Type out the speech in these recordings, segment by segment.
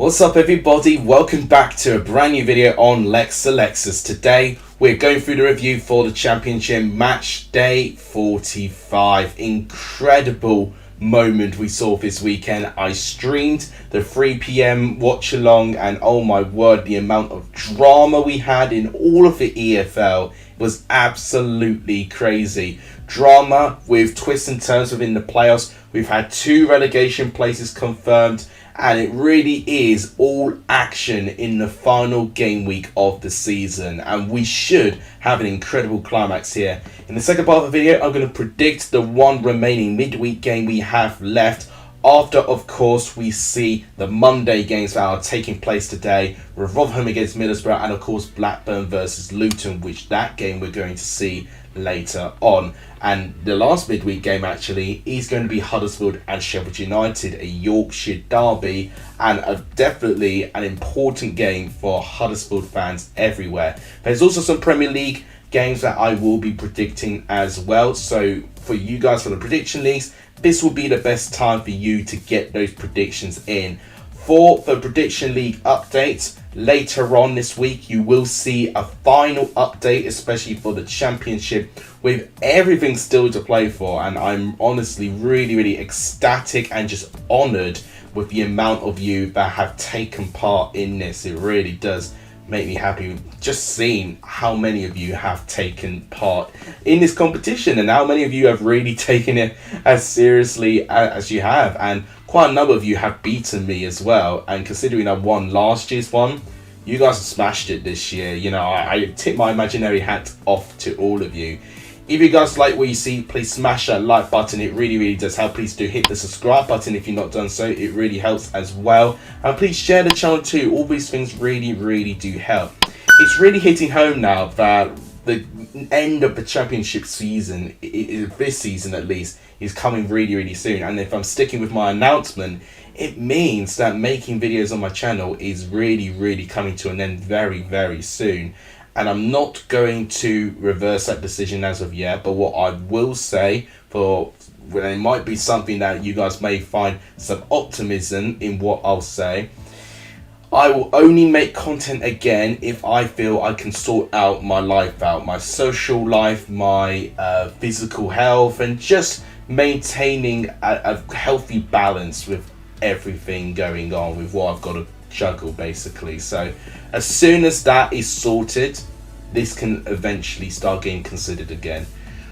What's up everybody, welcome back to a brand new video on Lexalexus. Today we're going through the review for the Championship match day 45. Incredible moment we saw this weekend. I streamed the 3 p.m. watch along and oh my word, the amount of drama we had in all of the EFL was absolutely crazy. Drama with twists and turns within the playoffs. We've had 2 relegation places confirmed, and it really is all action in the final game week of the season, and we should have an incredible climax here. In the second part of the video, I'm going to predict the one remaining midweek game we have left, after of course we see the Monday games that are taking place today, with Rotherham against Middlesbrough and of course Blackburn versus Luton, which that game we're going to see later on. And the last midweek game actually is going to be Huddersfield and Sheffield United, a Yorkshire derby, and definitely an important game for Huddersfield fans everywhere. There's also some Premier League games that I will be predicting as well, so for you guys for the prediction leagues, this will be the best time for you to get those predictions in. For the prediction league updates, later on this week you will see a final update, especially for the Championship, with everything still to play for, and I'm honestly really ecstatic and just honoured with the amount of you that have taken part in this. It really does make me happy just seeing how many of you have taken part in this competition and how many of you have really taken it as seriously as you have, and quite a number of you have beaten me as well. And considering I won last year's one, you guys have smashed it this year. You know, I tip my imaginary hat off to all of you. If you guys like what you see, please smash that like button. It really does help. Please do hit the subscribe button if you've not done so. It really helps as well. And please share the channel too. All these things really do help. It's really hitting home now that the end of the Championship season, this season at least, is coming really soon. And if I'm sticking with my announcement, it means that making videos on my channel is really coming to an end very soon. And I'm not going to reverse that decision as of yet, but what I will say, it might be something that you guys may find some optimism in what I'll say, I will only make content again if I feel I can sort out my life out, my social life, my physical health, and just maintaining a healthy balance with everything going on with what I've got to juggle basically. So as soon as that is sorted, this can eventually start getting considered again.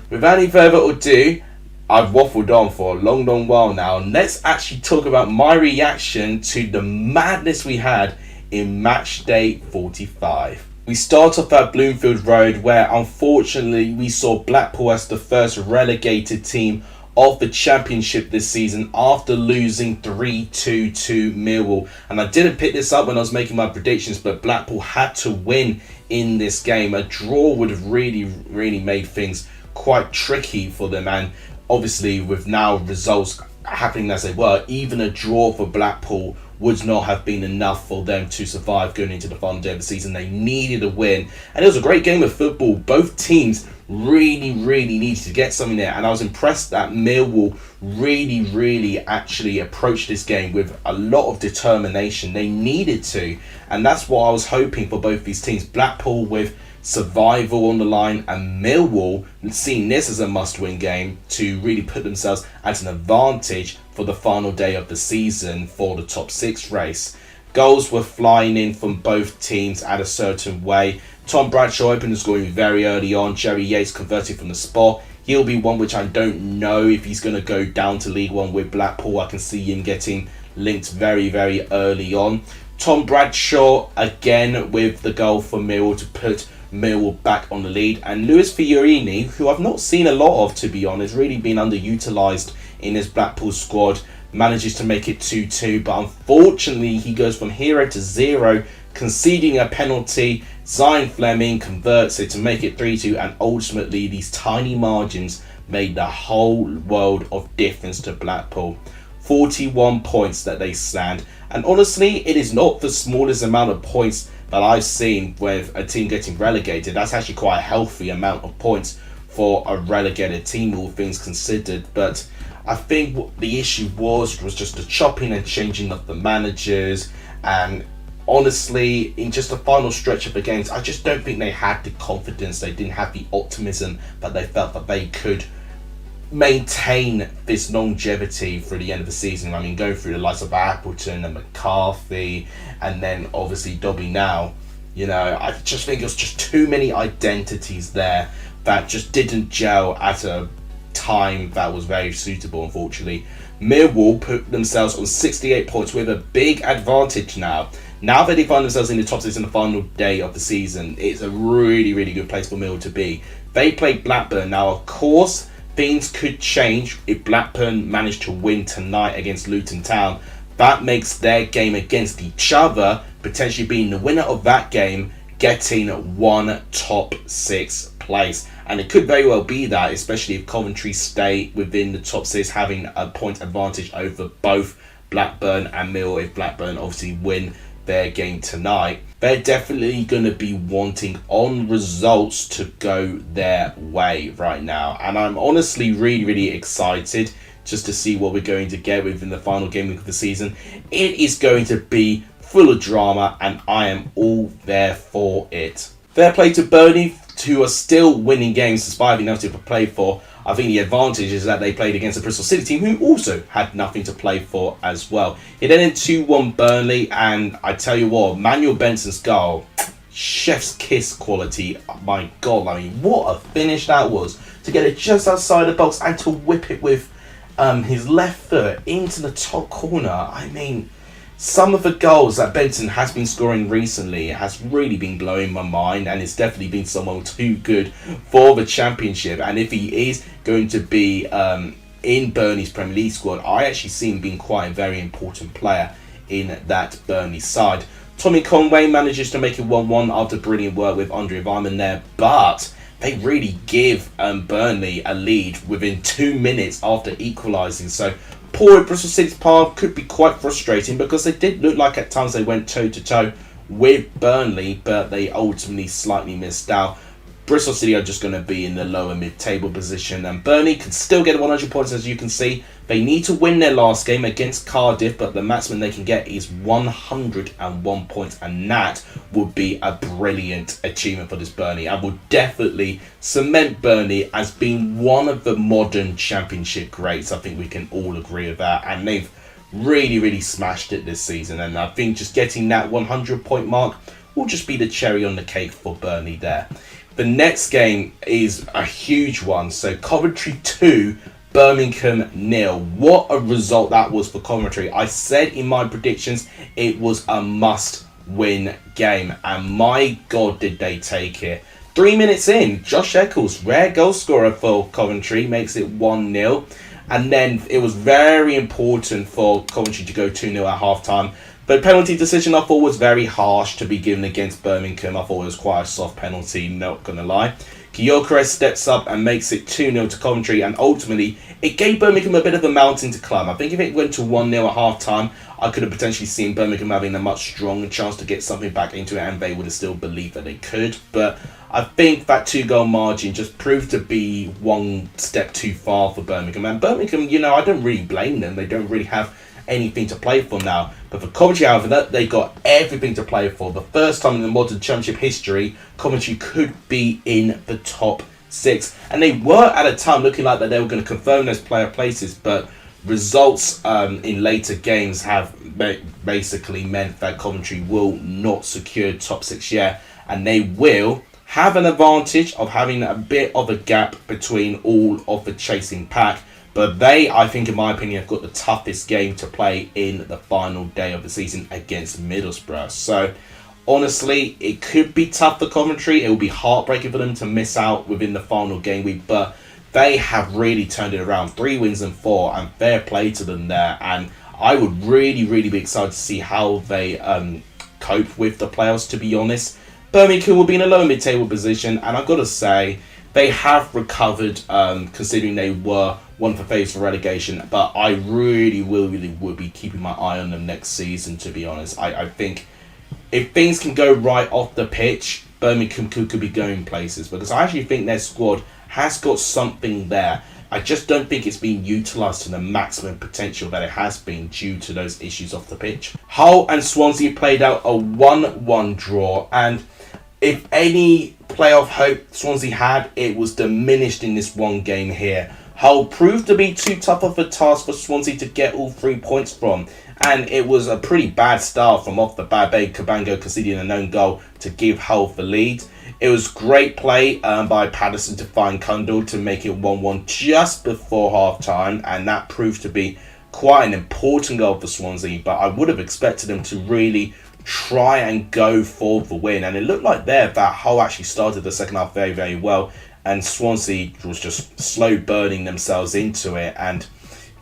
Without any further ado, I've waffled on for a long while now. Let's actually talk about my reaction to the madness we had in match day 45. We start off at Bloomfield Road, where unfortunately we saw Blackpool as the first relegated team of the Championship this season after losing 3-2 to Millwall. And I didn't pick this up when I was making my predictions, but Blackpool had to win in this game. A draw would have really made things quite tricky for them, and obviously with now results happening as they were, even a draw for Blackpool would not have been enough for them to survive going into the final day of the season. They needed a win, and it was a great game of football. Both teams really needed to get something there, and I was impressed that Millwall really actually approached this game with a lot of determination. They needed to, and that's what I was hoping for both these teams. Blackpool with survival on the line, and Millwall seeing this as a must-win game to really put themselves at an advantage for the final day of the season for the top 6 race. Goals were flying in from both teams at a certain way. Tom Bradshaw opened the scoring very early on. Jerry Yates converted from the spot. He'll be one which I don't know if he's going to go down to League One with Blackpool. I can see him getting linked very early on. Tom Bradshaw again with the goal for Millwall to put Millwall back on the lead, and Luis Fiorini, who I've not seen a lot of to be honest, really been underutilised in his Blackpool squad, manages to make it 2-2, but unfortunately he goes from hero to zero, conceding a penalty. Zion Fleming converts it to make it 3-2, and ultimately these tiny margins made the whole world of difference to Blackpool. 41 points that they stand, and honestly it is not the smallest amount of points that I've seen with a team getting relegated. That's actually quite a healthy amount of points for a relegated team, all things considered. But I think what the issue was just the chopping and changing of the managers, And honestly, in just the final stretch of the games, I just don't think they had the confidence, they didn't have the optimism that they felt that they could maintain this longevity through the end of the season. I mean, going through the likes of Appleton and McCarthy, and then obviously Dobby now, you know, I just think it was just too many identities there that just didn't gel at a time that was very suitable, unfortunately. Millwall put themselves on 68 points with a big advantage now. Now that they find themselves in the top 6 in the final day of the season, it's a really, really good place for Millwall to be. They play Blackburn. Now, of course, things could change if Blackburn manage to win tonight against Luton Town. That makes their game against each other, potentially being the winner of that game, getting one top 6 place. And it could very well be that, especially if Coventry stay within the top 6, having a point advantage over both Blackburn and Millwall. If Blackburn obviously win their game tonight, they're definitely going to be wanting on results to go their way right now. And I'm honestly really, really excited just to see what we're going to get within the final game week of the season. It is going to be full of drama, and I am all there for it. Fair play to Burnley, who are still winning games despite having nothing to play for. I think the advantage is that they played against a Bristol City team who also had nothing to play for as well. It ended 2-1 Burnley, and I tell you what, Manuel Benson's goal, chef's kiss quality. My God, I mean, what a finish that was. To get it just outside the box and to whip it with his left foot into the top corner. I mean, some of the goals that Benson has been scoring recently has really been blowing my mind, and it's definitely been someone too good for the Championship. And if he is going to be in Burnley's Premier League squad, I actually see him being quite a very important player in that Burnley side. Tommy Conway manages to make it 1-1 after brilliant work with Andre Weimann there, but they really give Burnley a lead within 2 minutes after equalising. So poor Bristol City's part could be quite frustrating, because they did look like at times they went toe-to-toe with Burnley, but they ultimately slightly missed out. Bristol City are just going to be in the lower mid-table position, and Burnley can still get 100 points, as you can see. They need to win their last game against Cardiff, but the maximum they can get is 101 points, and that would be a brilliant achievement for this Burnley, and will definitely cement Burnley as being one of the modern Championship greats. I think we can all agree with that, and they've really, really smashed it this season, and I think just getting that 100 point mark will just be the cherry on the cake for Burnley there. The next game is a huge one. So Coventry 2, Birmingham 0. What a result that was for Coventry. I said in my predictions it was a must-win game, and my God, did they take it. 3 minutes in, Josh Eccles, rare goal scorer for Coventry, makes it 1-0. And then it was very important for Coventry to go 2-0 at half-time. The penalty decision I thought was very harsh to be given against Birmingham. I thought it was quite a soft penalty, not going to lie. Gyökeres steps up and makes it 2-0 to Coventry, and ultimately it gave Birmingham a bit of a mountain to climb. I think if it went to 1-0 at half-time, I could have potentially seen Birmingham having a much stronger chance to get something back into it, and they would have still believed that they could. But I think that 2-goal margin just proved to be one step too far for Birmingham. And Birmingham, you know, I don't really blame them. They don't really have anything to play for now. But for Coventry, however, they got everything to play for. The first time in the modern Championship history, Coventry could be in the top 6. And they were at a time looking like that they were going to confirm those player places, but results in later games have basically meant that Coventry will not secure top 6 yet, and they will have an advantage of having a bit of a gap between all of the chasing pack. But they, I think, in my opinion, have got the toughest game to play in the final day of the season against Middlesbrough. So, honestly, it could be tough for Coventry. It will be heartbreaking for them to miss out within the final game week. But they have really turned it around. 3 wins and 4, and fair play to them there. And I would really, really be excited to see how they cope with the playoffs, to be honest. Birmingham will be in a lower mid-table position, and I've got to say, they have recovered, considering they were one for favourites for relegation. But I really would be keeping my eye on them next season, to be honest. I think if things can go right off the pitch, Birmingham could be going places, because I actually think their squad has got something there. I just don't think it's been utilised to the maximum potential that it has been due to those issues off the pitch. Hull and Swansea played out a 1-1 draw, and if any playoff hope Swansea had, it was diminished in this one game here. Hull proved to be too tough of a task for Swansea to get all 3 points from, and it was a pretty bad start from off the bat. Cabango conceding an own goal to give Hull the lead. It was great play by Patterson to find Kundal to make it 1-1 just before half time, and that proved to be quite an important goal for Swansea, but I would have expected them to really try and go for the win, and it looked like that Hull actually started the second half very, very well, and Swansea was just slow burning themselves into it. And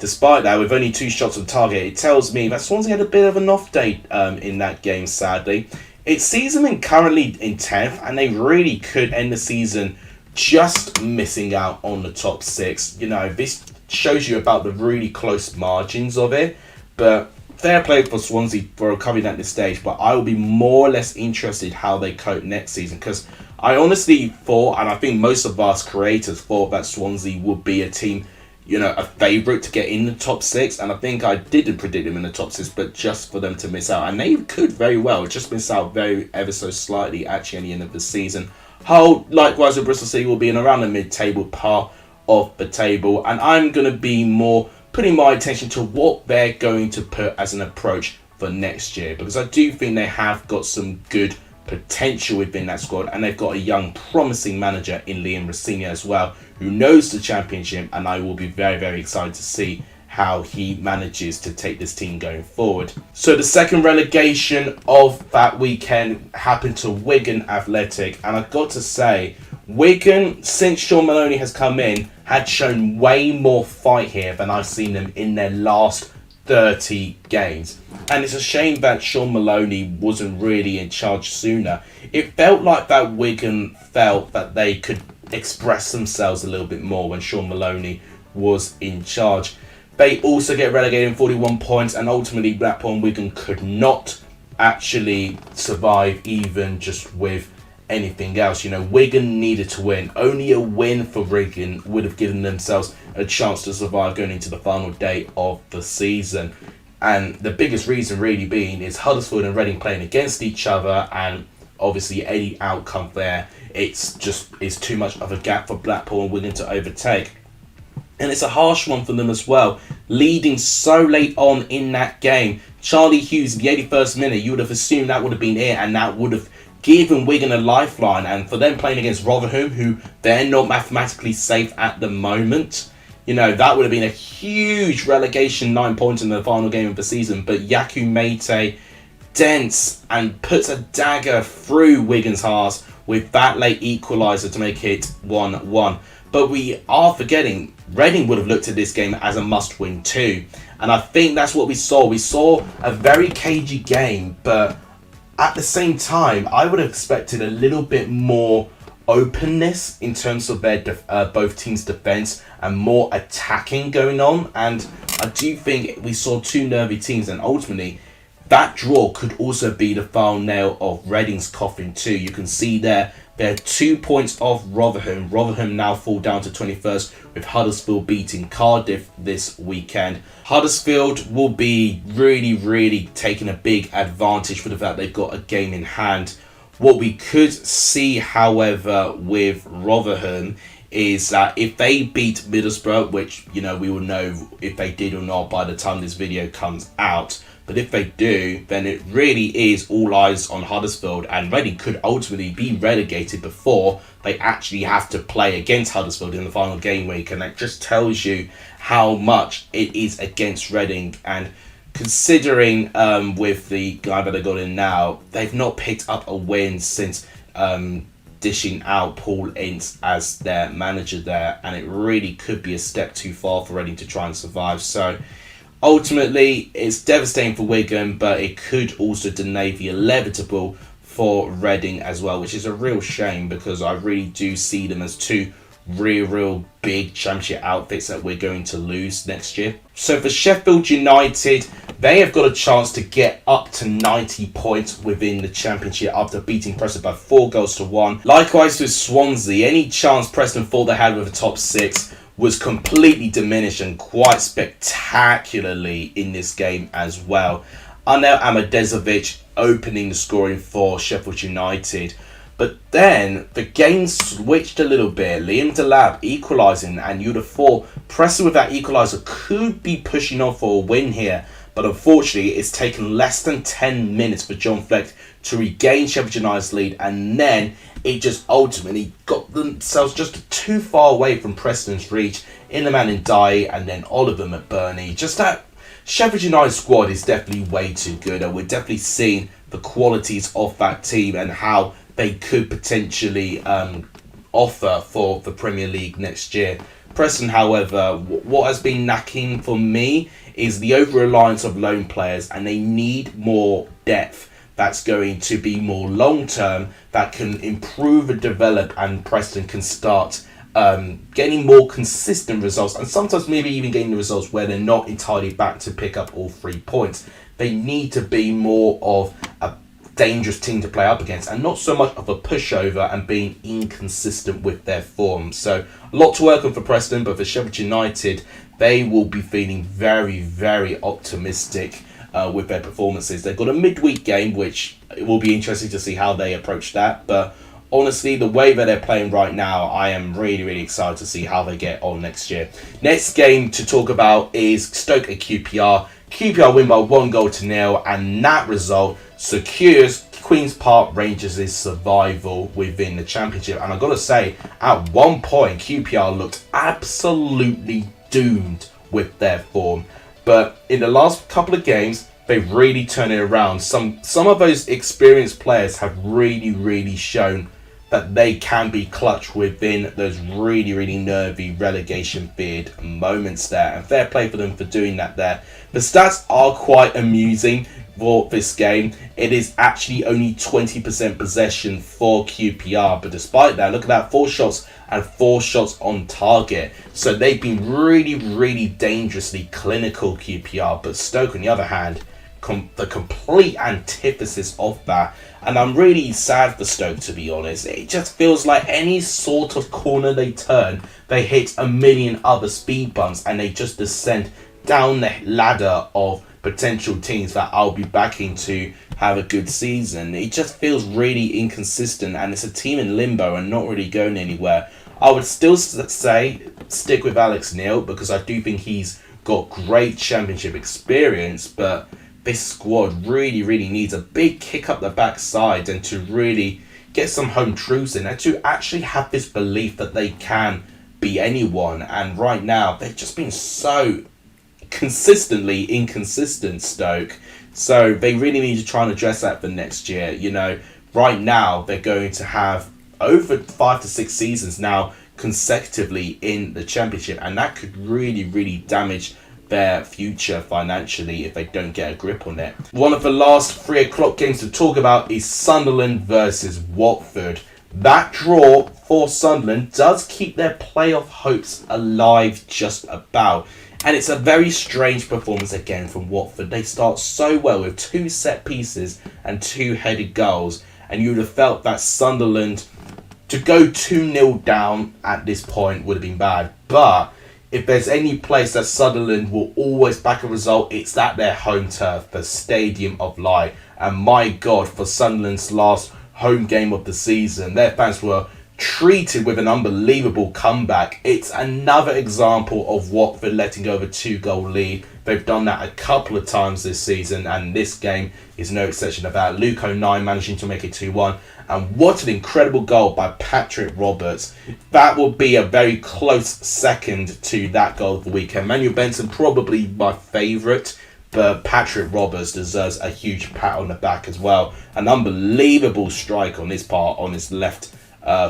despite that, with only 2 shots on target, it tells me that Swansea had a bit of an off day in that game, sadly. It sees them currently in 10th, and they really could end the season just missing out on the top 6. You know, this shows you about the really close margins of it, but fair play for Swansea for recovering at this stage. But I will be more or less interested how they cope next season, because I honestly thought, and I think most of us creators thought, that Swansea would be a team, you know, a favourite to get in the top 6, and I think I didn't predict them in the top 6, but just for them to miss out, and they could very well just miss out ever so slightly actually at the end of the season. Hull, likewise with Bristol City, will be in around the mid-table part of the table, and I'm going to be more putting my attention to what they're going to put as an approach for next year, because I do think they have got some good potential within that squad, and they've got a young promising manager in Liam Rosenior as well, who knows the Championship, and I will be very, very excited to see how he manages to take this team going forward. So the second relegation of that weekend happened to Wigan Athletic, and I've got to say, Wigan, since Sean Maloney has come in, had shown way more fight here than I've seen them in their last 30 games. And it's a shame that Sean Maloney wasn't really in charge sooner. It felt like that Wigan felt that they could express themselves a little bit more when Sean Maloney was in charge. They also get relegated in 41 points, and ultimately Blackpool and Wigan could not actually survive even just with anything else. You know, Wigan needed to win. Only a win for Wigan would have given themselves a chance to survive going into the final day of the season. And the biggest reason really being is Huddersfield and Reading playing against each other, and obviously any outcome there, it's too much of a gap for Blackpool and Wigan to overtake. And it's a harsh one for them as well, leading so late on in that game. Charlie Hughes in the 81st minute, you would have assumed that would have been it, and that would have given Wigan a lifeline. And for them playing against Rotherham, who they're not mathematically safe at the moment, you know, that would have been a huge relegation, 9 points in the final game of the season. But Yaku Mate dents and puts a dagger through Wigan's heart with that late equaliser to make it 1-1. But we are forgetting, Reading would have looked at this game as a must-win too. And I think that's what we saw. We saw a very cagey game, but at the same time, I would have expected a little bit more openness in terms of their both teams' defence and more attacking going on. And I do think we saw 2 nervy teams, and ultimately that draw could also be the final nail of Reading's coffin too. You can see there, they're 2 points off Rotherham. Rotherham now fall down to 21st, with Huddersfield beating Cardiff this weekend. Huddersfield will be really taking a big advantage for the fact they've got a game in hand. What we could see, however, with Rotherham is that if they beat Middlesbrough, which, you know, we will know if they did or not by the time this video comes out, but if they do, then it really is all eyes on Huddersfield, and Reading could ultimately be relegated before they actually have to play against Huddersfield in the final game week. And that just tells you how much it is against Reading. And considering with the guy that they got in now, they've not picked up a win since dishing out Paul Ince as their manager there, and it really could be a step too far for Reading to try and survive. So ultimately, it's devastating for Wigan, but it could also deny the inevitable for Reading as well, which is a real shame, because I really do see them as 2 real big championship outfits that we're going to lose next year. So for Sheffield United, they have got a chance to get up to 90 points within the championship after beating Preston by 4-1. Likewise with Swansea, any chance Preston thought they had with the top 6 was completely diminished and quite spectacularly in this game as well. Anel Amadezovic opening the scoring for Sheffield United. But then the game switched a little bit. Liam Delap equalising, and you'd have thought Preston with that equaliser could be pushing on for a win here. But unfortunately, it's taken less than 10 minutes for John Fleck to regain Sheffield United's lead, and then it just ultimately got themselves just too far away from Preston's reach. Iliman Ndiaye and then Oliver McBurney. Just that Sheffield United squad is definitely way too good, and we're definitely seeing the qualities of that team and how they could potentially offer for the Premier League next year. Preston, however, what has been lacking for me is the over-reliance of loan players, and they need more depth that's going to be more long-term, that can improve and develop, and Preston can start getting more consistent results, and sometimes maybe even getting the results where they're not entirely back to pick up all 3 points. They need to be more of a dangerous team to play up against, and not so much of a pushover and being inconsistent with their form. So a lot to work on for Preston, but for Sheffield United, they will be feeling very, very optimistic with their performances. They've got a midweek game, which it will be interesting to see how they approach that. But honestly, the way that they're playing right now, I am really, really excited to see how they get on next year. Next game to talk about is Stoke at QPR. QPR win by 1-0, and that result secures Queen's Park Rangers' survival within the Championship. And I've got to say, at one point, QPR looked absolutely doomed with their form. But in the last couple of games, they've really turned it around. Some of those experienced players have really, really shown that they can be clutch within those really, really nervy relegation feared moments there. And fair play for them for doing that there. The stats are quite amusing for this game. It is actually only 20% possession for QPR. But despite that, look at that, 4 shots and 4 shots on target. So they've been really, really dangerously clinical, QPR. But Stoke, on the other hand, the complete antithesis of that. And I'm really sad for Stoke, to be honest. It just feels like any sort of corner they turn, they hit a million other speed bumps, and they just descend down the ladder of potential teams that I'll be backing to have a good season. It just feels really inconsistent, and it's a team in limbo and not really going anywhere. I would still say stick with Alex Neil, because I do think he's got great Championship experience, but this squad really, really needs a big kick up the backside and to really get some home truths in, and to actually have this belief that they can be anyone. And right now, they've just been so consistently inconsistent, Stoke. So they really need to try and address that for next year. You know, right now, they're going to have over 5 to 6 seasons now consecutively in the Championship, and that could really, really damage their future financially if they don't get a grip on it. One of the last 3 o'clock games to talk about is Sunderland versus Watford. That draw for Sunderland does keep their playoff hopes alive just about. And it's a very strange performance again from Watford. They start so well with 2 set pieces and 2 headed goals. And you would have felt that Sunderland, to go 2-0 down at this point would have been bad. But if there's any place that Sunderland will always back a result, it's at their home turf, the Stadium of Light. And my God, for Sunderland's last home game of the season, their fans were treated with an unbelievable comeback. It's another example of Watford letting go of a 2-goal lead. They've done that a couple of times this season, and this game is no exception of that. Luke O'Nien managing to make it 2-1. And what an incredible goal by Patrick Roberts. That will be a very close second to that goal of the weekend. Manuel Benson, probably my favourite, but Patrick Roberts deserves a huge pat on the back as well. An unbelievable strike on his part, on his left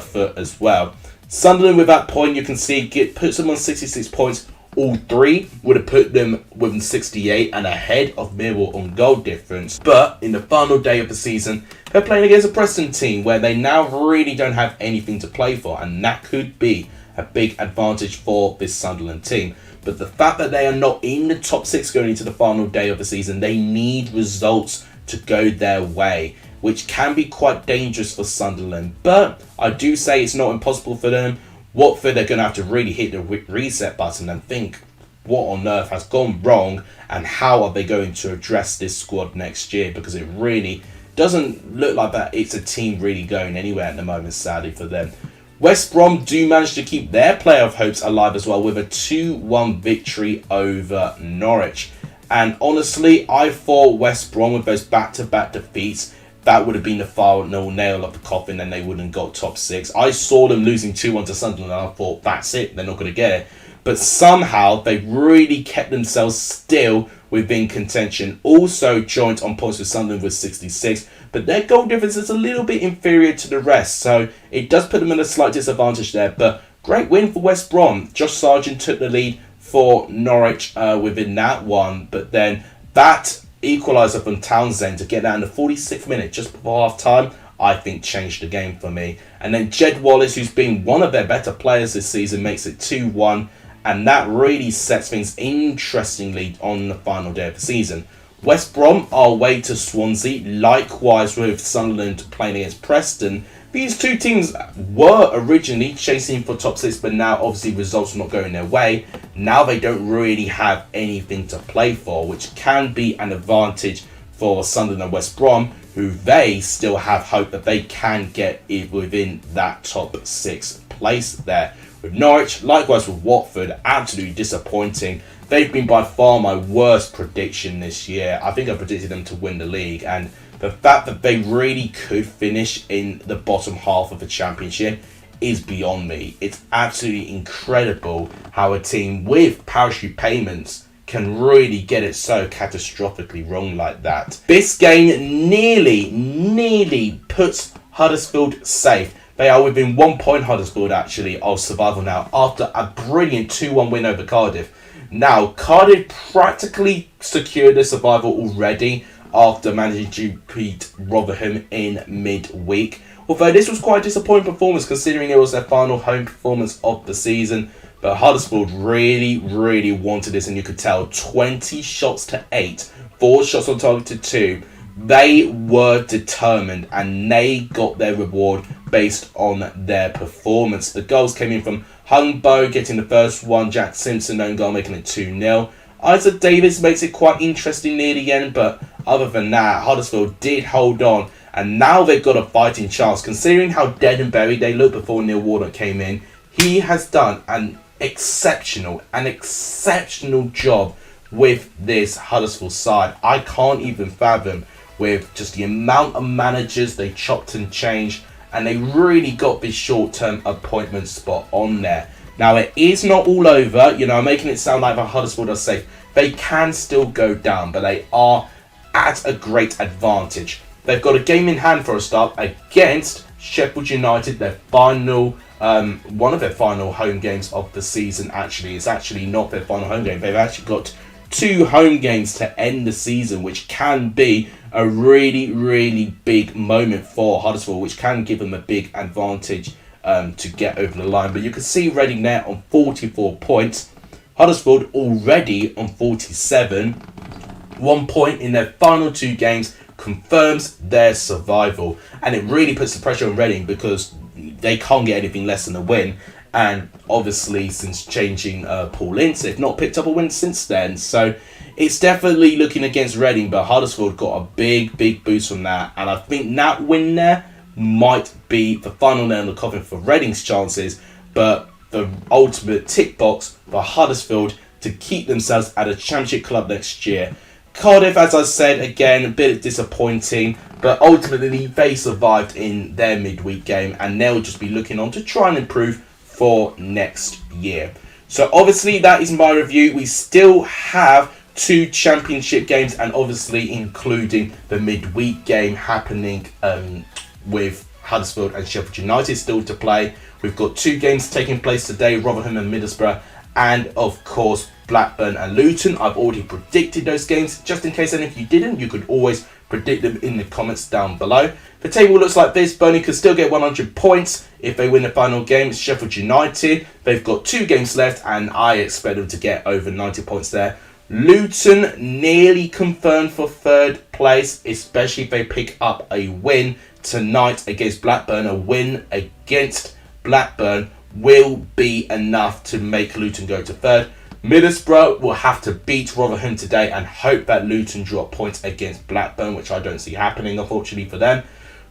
foot as well. Sunderland, with that point, you can see, puts them on 66 points. All 3 would have put them within 68 and ahead of Millwall on goal difference. But in the final day of the season, they're playing against a Preston team where they now really don't have anything to play for. And that could be a big advantage for this Sunderland team. But the fact that they are not in the top 6 going into the final day of the season, they need results to go their way, which can be quite dangerous for Sunderland. But I do say it's not impossible for them. Watford are going to have to really hit the reset button and think what on earth has gone wrong and how are they going to address this squad next year, because it really doesn't look like that it's a team really going anywhere at the moment, sadly for them. West Brom do manage to keep their playoff hopes alive as well with a 2-1 victory over Norwich. And honestly, I thought West Brom with those back-to-back defeats, that would have been the final nail of the coffin and they wouldn't have got top 6. I saw them losing 2-1 to Sunderland and I thought, that's it, they're not going to get it. But somehow they really kept themselves still within contention. Also joined on points with Sunderland with 66. But their goal difference is a little bit inferior to the rest. So it does put them in a slight disadvantage there. But great win for West Brom. Josh Sargent took the lead for Norwich within that one. But then that equaliser from Townsend to get that in the 46th minute just before half time, I think changed the game for me. And then Jed Wallace, who's been one of their better players this season, makes it 2-1. And that really sets things interestingly on the final day of the season. West Brom are away to Swansea, likewise with Sunderland playing against Preston. These two teams were originally chasing for top 6, but now obviously results are not going their way. Now they don't really have anything to play for, which can be an advantage for Sunderland and West Brom, who they still have hope that they can get it within that top 6 place there. With Norwich, likewise with Watford, absolutely disappointing. They've been by far my worst prediction this year. I think I predicted them to win the league, and the fact that they really could finish in the bottom half of the championship is beyond me. It's absolutely incredible how a team with parachute payments can really get it so catastrophically wrong like that. This game nearly puts Huddersfield safe. They are within 1 point, Huddersfield, actually, of survival now after a brilliant 2-1 win over Cardiff. Now, Cardiff practically secured their survival already after managing to beat Rotherham in midweek. Although this was quite a disappointing performance considering it was their final home performance of the season. But Huddersfield really wanted this, and you could tell 20 shots to 8, 4 shots on target to 2. They were determined and they got their reward based on their performance. The goals came in from Hungbo getting the first one, Jack Simpson own goal making it 2-0. Isaac Davis makes it quite interesting near the end, but other than that, Huddersfield did hold on, and now they've got a fighting chance. Considering how dead and buried they looked before Neil Warnock came in, he has done an exceptional job with this Huddersfield side. I can't even fathom with just the amount of managers they chopped and changed, and they really got this short-term appointment spot on there. Now, it is not all over. I'm making it sound like Huddersfield are safe. They can still go down, but they are at a great advantage. They've got a game in hand for a start against Sheffield United, their final, one of their final home games of the season, actually. It's actually not their final home game. They've actually got 2 home games to end the season, which can be a really big moment for Huddersfield, which can give them a big advantage to get over the line. But you can see Reading there on 44 points. Huddersfield already on 47. 1 point in their final 2 games confirms their survival. And it really puts the pressure on Reading because they can't get anything less than a win. And obviously, since changing Paul Ince, they've not picked up a win since then. So it's definitely looking against Reading, but Huddersfield got a big boost from that. And I think that win there might be the final nail in the coffin for Reading's chances, but the ultimate tick box for Huddersfield to keep themselves at a championship club next year. Cardiff, as I said, again, a bit disappointing, but ultimately they survived in their midweek game, and they'll just be looking on to try and improve for next year. So obviously that is my review. We still have 2 championship games, and obviously including the midweek game happening with Huddersfield and Sheffield United still to play. We've got 2 games taking place today, Rotherham and Middlesbrough, and of course Blackburn and Luton. I've already predicted those games. Just in case any of you didn't, you could always predict them in the comments down below. The table looks like this. Burnley could still get 100 points if they win the final game. Sheffield United, they've got 2 games left, and I expect them to get over 90 points there. Luton nearly confirmed for 3rd place, especially if they pick up a win tonight against Blackburn. A win against Blackburn will be enough to make Luton go to third. Middlesbrough will have to beat Rotherham today and hope that Luton drop points against Blackburn, which I don't see happening, unfortunately, for them.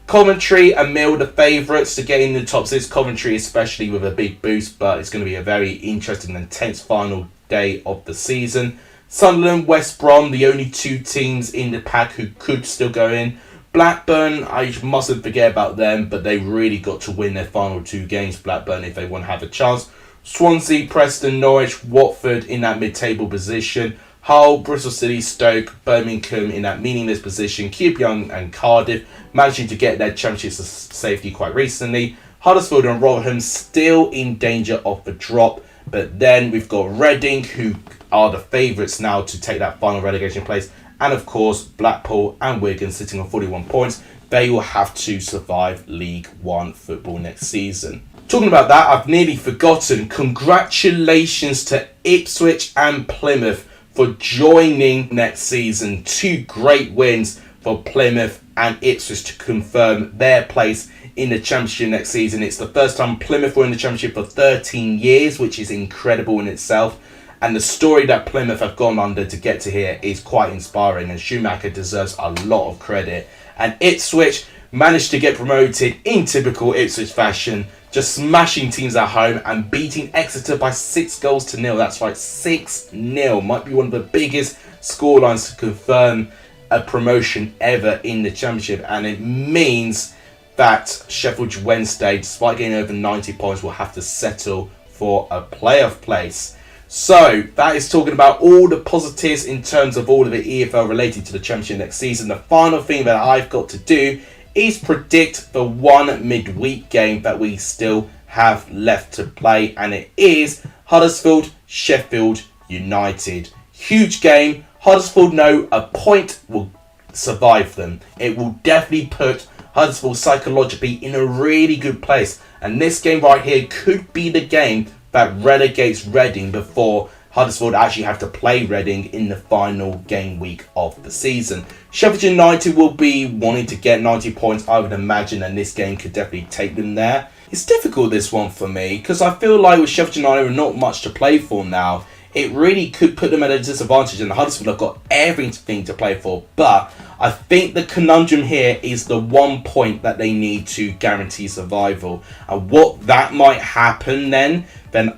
Coventry and Mill, the favourites to get in the top six. Coventry especially with a big boost, but it's going to be a very interesting and intense final day of the season. Sunderland, West Brom, the only two teams in the pack who could still go in. Blackburn, I mustn't forget about them, but they really got to win their final two games, Blackburn, if they want to have a chance. Swansea, Preston, Norwich, Watford in that mid-table position. Hull, Bristol City, Stoke, Birmingham in that meaningless position. QPR and Cardiff managing to get their championship safety quite recently. Huddersfield and Rotherham still in danger of a drop. But then we've got Reading, who are the favourites now to take that final relegation place. And of course, Blackpool and Wigan sitting on 41 points. They will have to survive League One football next season. Talking about that, I've nearly forgotten. Congratulations to Ipswich and Plymouth for joining next season. Two great wins for Plymouth and Ipswich to confirm their place in the Championship next season. It's the first time Plymouth were in the Championship for 13 years, which is incredible in itself. And the story that Plymouth have gone under to get to here is quite inspiring, and Schumacher deserves a lot of credit. And Ipswich managed to get promoted in typical Ipswich fashion, just smashing teams at home and beating Exeter by 6-0. That's right, 6-0. Might be one of the biggest scorelines to confirm a promotion ever in the Championship. And it means that Sheffield Wednesday, despite getting over 90 points, will have to settle for a playoff place. So that is talking about all the positives in terms of all of the EFL related to the Championship next season. The final thing that I've got to do is predict the one midweek game that we still have left to play, and it is Huddersfield Sheffield United. Huge game. Huddersfield know a point will survive them. It will definitely put Huddersfield psychologically in a really good place, and this game right here could be the game that relegates Reading before Huddersfield actually have to play Reading in the final game week of the season. Sheffield United will be wanting to get 90 points, I would imagine, and this game could definitely take them there. It's difficult, this one, for me, because I feel like with Sheffield United not much to play for now, it really could put them at a disadvantage, and Huddersfield have got everything to play for. But I think the conundrum here is the 1 point that they need to guarantee survival. And what that might happen then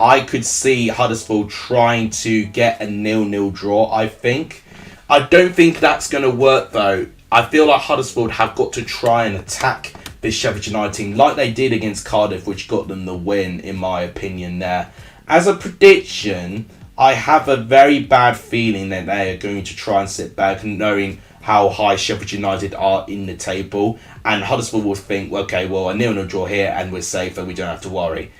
I could see Huddersfield trying to get a 0-0 draw, I think. I don't think that's going to work, though. I feel like Huddersfield have got to try and attack this Sheffield United team like they did against Cardiff, which got them the win, in my opinion there. As a prediction, I have a very bad feeling that they are going to try and sit back, knowing how high Sheffield United are in the table. And Huddersfield will think, okay, well, a 0-0 draw here and we're safe and we don't have to worry.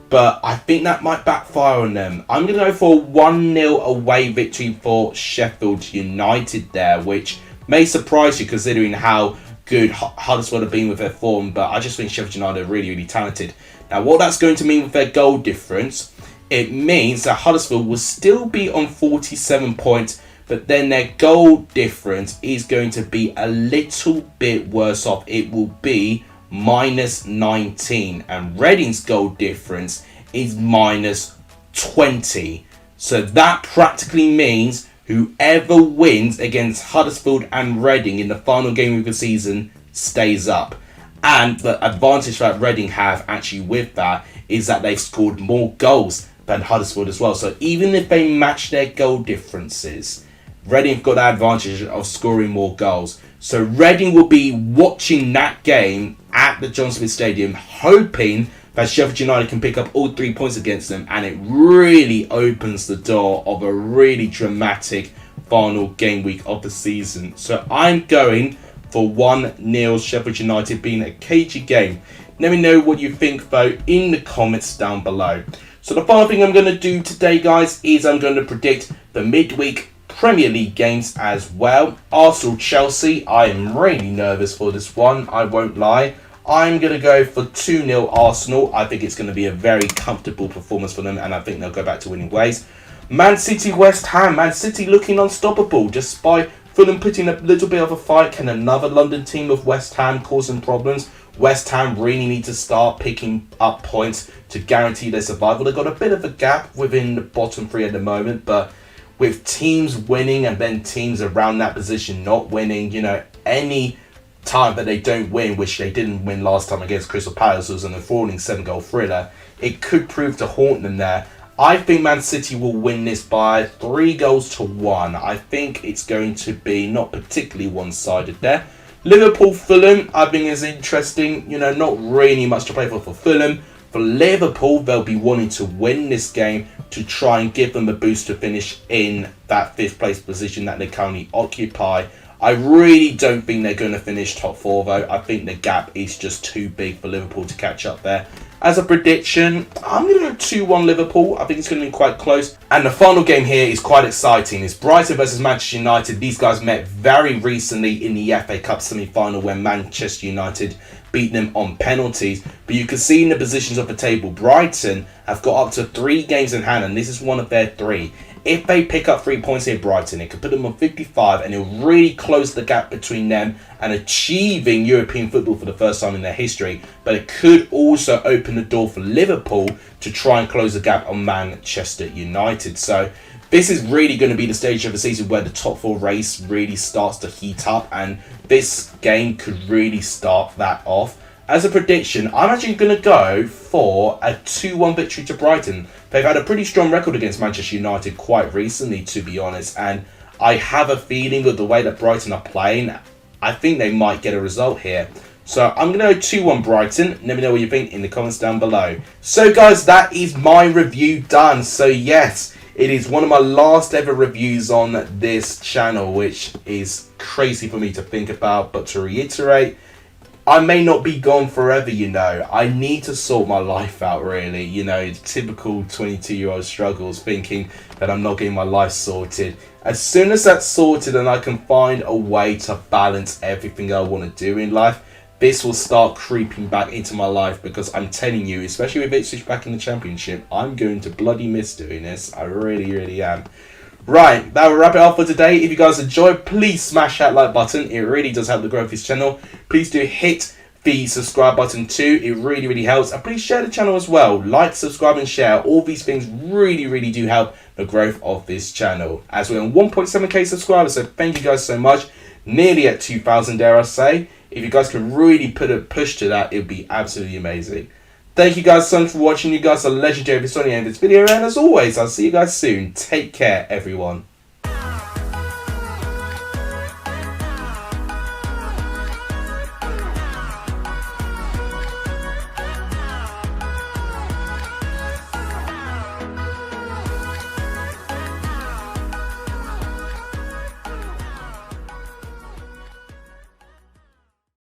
But I think that might backfire on them. I'm going to go for a 1-0 away victory for Sheffield United there, which may surprise you considering how good Huddersfield have been with their form. But I just think Sheffield United are really, really talented. Now, what that's going to mean with their goal difference, it means that Huddersfield will still be on 47 points, but then their goal difference is going to be a little bit worse off. It will be minus 19, and Reading's goal difference is minus 20. So that practically means whoever wins against Huddersfield and Reading in the final game of the season stays up. And the advantage that Reading have actually with that is that they've scored more goals than Huddersfield as well. So even if they match their goal differences, Reading have got that advantage of scoring more goals. So Reading will be watching that game at the John Smith Stadium, hoping that Sheffield United can pick up all 3 points against them, and it really opens the door of a really dramatic final game week of the season. So I'm going for 1-0 Sheffield United, being a cagey game. Let me know what you think, though, in the comments down below. So the final thing I'm going to do today, guys, is I'm going to predict the midweek Premier League games as well. Arsenal-Chelsea, I am really nervous for this one, I won't lie. I'm going to go for 2-0 Arsenal. I think it's going to be a very comfortable performance for them, and I think they'll go back to winning ways. Man City-West Ham. Man City looking unstoppable despite Fulham putting a little bit of a fight. Can another London team of West Ham cause some problems? West Ham really need to start picking up points to guarantee their survival. They've got a bit of a gap within the bottom three at the moment, but with teams winning and then teams around that position not winning, any time that they don't win, which they didn't win last time against Crystal Palace, was an enthralling 7-goal thriller, it could prove to haunt them there. I think Man City will win this by 3-1. I think it's going to be not particularly one-sided there. Liverpool, Fulham, I think is interesting. Not really much to play for Fulham. For Liverpool, they'll be wanting to win this game to try and give them a boost to finish in that 5th place position that they currently occupy. I really don't think they're going to finish top 4 though. I think the gap is just too big for Liverpool to catch up there. As a prediction, I'm going to go 2-1 Liverpool. I think it's going to be quite close. And the final game here is quite exciting. It's Brighton versus Manchester United. These guys met very recently in the FA Cup semi-final when Manchester United beat them on penalties. But you can see in the positions of the table, Brighton have got up to 3 games in hand, and this is one of their 3. If they pick up 3 points here, Brighton, it could put them on 55, and it'll really close the gap between them and achieving European football for the first time in their history. But it could also open the door for Liverpool to try and close the gap on Manchester United. So this is really going to be the stage of the season where the top 4 race really starts to heat up, and this game could really start that off. As a prediction, I'm actually going to go for a 2-1 victory to Brighton. They've had a pretty strong record against Manchester United quite recently, to be honest, and I have a feeling with the way that Brighton are playing, I think they might get a result here. So I'm going to go 2-1 Brighton. Let me know what you think in the comments down below. So guys, that is my review done. So yes, it is one of my last ever reviews on this channel, which is crazy for me to think about, but to reiterate, I may not be gone forever, I need to sort my life out, really. Typical 22-year-old struggles, thinking that I'm not getting my life sorted. As soon as that's sorted and I can find a way to balance everything I want to do in life, this will start creeping back into my life, because I'm telling you, especially with Ipswich back in the Championship, I'm going to bloody miss doing this. I really, really am. Right, that will wrap it up for today. If you guys enjoyed, please smash that like button. It really does help the growth of this channel. Please do hit the subscribe button too. It really, really helps. And please share the channel as well. Like, subscribe and share. All these things really, really do help the growth of this channel. As we're on 1.7k subscribers, so thank you guys so much. Nearly at 2,000, dare I say. If you guys can really put a push to that, it would be absolutely amazing. Thank you guys so much for watching. You guys are legendary. If it's on the end of this video, and as always, I'll see you guys soon. Take care, everyone.